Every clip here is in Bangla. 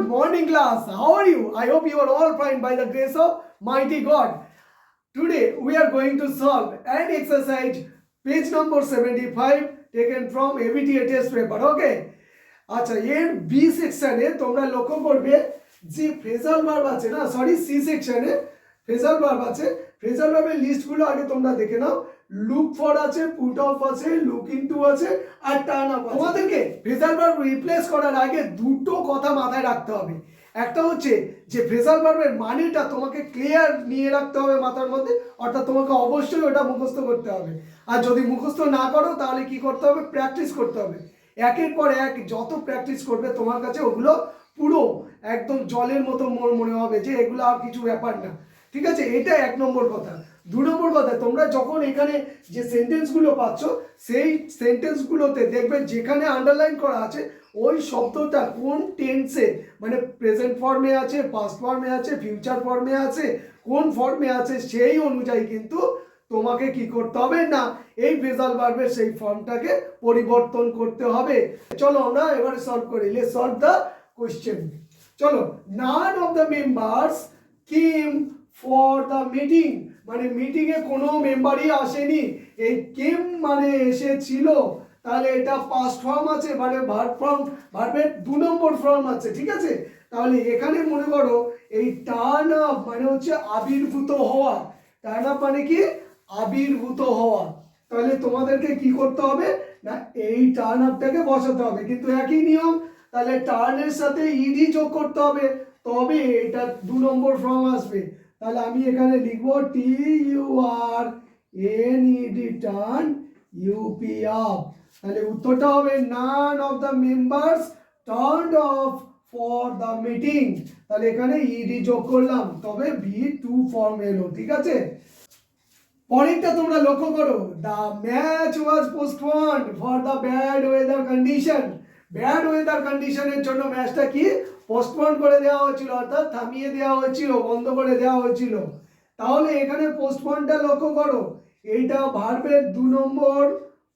morning class. How are you? I hope you are all fine by the grace of mighty God. Today we are going to solve an exercise page number 75 taken from ABTA test paper. Okay? আচ্ছা এর বি সেকশনে তোমরা লক্ষ্য করবে যে ফ্রেজাল ভার্ব আছে না সি সেকশনে ফ্রেজাল ভার্ব আছে ফ্রেজাল ভার্বের লিস্টগুলো আগে তোমরা দেখে নাও লুক ফর আছে পুট অফ আছে লুক ইনটু আছে আর টার্ন আপ আছে তোমাদেরকে ফ্রেজাল ভার্ব রিপ্লেস করার আগে দুটো কথা মাথায় রাখতে হবে একটা হচ্ছে যে ফ্রেজাল ভার্বের মানেটা তোমাকে ক্লিয়ার নিয়ে রাখতে হবে মাথার মধ্যে অর্থাৎ তোমাকে অবশ্যই ওটা মুখস্থ করতে হবে আর যদি মুখস্থ না করো তাহলে কি করতে হবে প্র্যাকটিস করতে হবে একের পর এক যত প্র্যাকটিস করবে তোমার কাছে ওগুলো পুরো একদম জলের মতো মনে হবে যে এগুলো আর কিছু ব্যাপার না ঠিক আছে এটা এক নম্বর কথা দু নম্বর কথা তোমরা যখন এখানে যে সেন্টেন্সগুলো পাচ্ছ সেই সেন্টেন্সগুলোতে দেখবে যেখানে আন্ডারলাইন করা আছে ওই শব্দটা কোন টেন্সে মানে প্রেজেন্ট ফর্মে আছে পাস্ট ফর্মে আছে ফিউচার ফর্মে আছে কোন ফর্মে আছে সেই অনুযায়ী কিন্তু তোমাকে কি করতে হবে না এই ফ্রেজাল ভার্বের সেই ফর্মটাকে পরিবর্তন করতে হবে চলো আমরা এবারে সলভ করি লেটস সলভ দ্য কোশ্চেন চলো নান of the members came for the meeting মানে মিটিংয়ে কোনো মেম্বারই আসেনি এই কেম মানে এসেছিল তাহলে এটা পাস্ট ফর্ম আছে মানে ভার্বের 2 নম্বর ফর্ম আছে ঠিক আছে তাহলে এখানে মনে করো এই টার্ন আপ মানে হচ্ছে আবির্ভূত হওয়া টার্ন আপ মানে কি আবির্ভূত হওয়া তাহলে তোমাদেরকে কি করতে হবে না এই টার্ন আপটাকে বসাতে হবে কিন্তু একই নিয়ম তাহলে টার্নের সাথে ইডি যোগ করতে হবে তবে এটা 2 নম্বর ফর্ম আসবে তাহলে আমি এখানে লিখবো T U R N E D turn U P up তাহলে উত্তরটা হবে none of the members turned off for the meeting তাহলে এখানে ইডি যোগ করলাম তবে V2 ফর্ম এলো ঠিক আছে পরেরটা তোমরা লক্ষ্য করো the match was postponed for the bad weather condition bad weather কন্ডিশনের জন্য ম্যাচটা কি পোস্টপন্ড করে দেওয়া হয়েছিল অর্থাৎ থামিয়ে দেওয়া হয়েছিল বন্ধ করে দেওয়া হয়েছিল তাহলে এখানে পোস্টপন্ডটা লক্ষ্য করো এইটা ভার্বের 2 নম্বর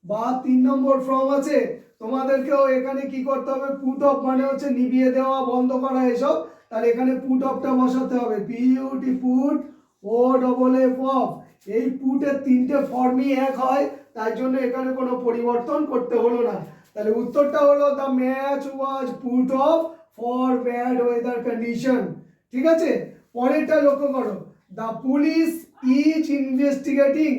বা 3 নম্বর ফর্ম আছে তোমাদেরকেও এখানে কি করতে হবে পুট অফ মানে হচ্ছে নিভিয়ে দেওয়া বন্ধ করা এসব তাহলে এখানে পুট অফটা বসাতে হবে পিইউটি পুট ও ডবল এফ অফ এই পুটের 3টে ফর্মই এক হয় তাই জন্য এখানে কোনো পরিবর্তন করতে হলো না তাহলে উত্তরটা হলো the match was put off for bad weather condition ঠিক আছে পরেরটা লক্ষ্য করো the police is investigating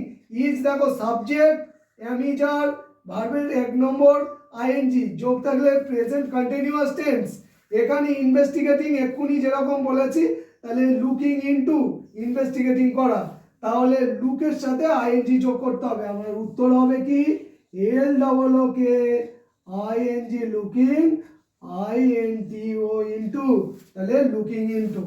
is দেখো সাবজেক্ট অ্যামিজার ভার্বের 1 নম্বর আইএনজি যোগ থাকলে প্রেজেন্ট কন্টিনিউয়াস টেন্স এখানে ইনভেস্টিগেটিং এক্ষুনি যেরকম বলেছি তাহলে লুকিং ইনটু ইনভেস্টিগেটিং করা তাহলে লুকের সাথে আইএনজি যোগ করতে হবে আমার উত্তর হবে কি এল ডবল ও কে আইএনজি লুকিং আইএনটিও ইনটু তাহলে লুকিং ইনটু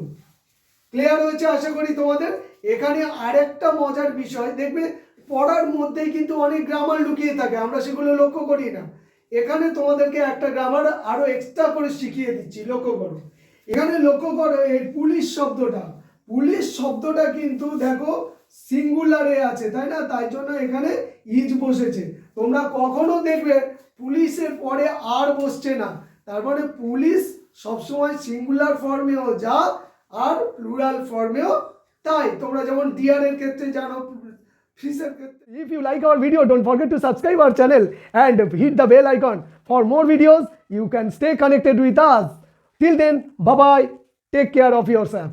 ক্লিয়ার হয়েছে আশা করি তোমাদের এখানে আরেকটা মজার বিষয় দেখবে পড়ার মধ্যেই কিন্তু অনেক গ্রামার লুকিয়ে থাকে আমরা সেগুলো লক্ষ্য করি না এখানে তোমাদেরকে একটা গ্রামার আরো এক্সট্রা করে শিখিয়ে দিচ্ছি লক্ষ্য করো এখানে লক্ষ্য করো এই পুলিশ শব্দটা কিন্তু দেখো সিঙ্গুলারে আছে তাই না তাই জন্য এখানে ইজ বসেছে তোমরা কখনো দেখবে পুলিশের পরে আর বসছে না তার মানে পুলিশ সবসময় সিঙ্গুলার ফর্মেও যা আর প্লুরাল ফর্মেও তাই তোমরা যেমন ডিয়ারের ক্ষেত্রে জানো If you like our video, don't forget to subscribe our channel and hit the bell icon. For more videos, you can stay connected with us. Till then, bye-bye. Take care of yourself.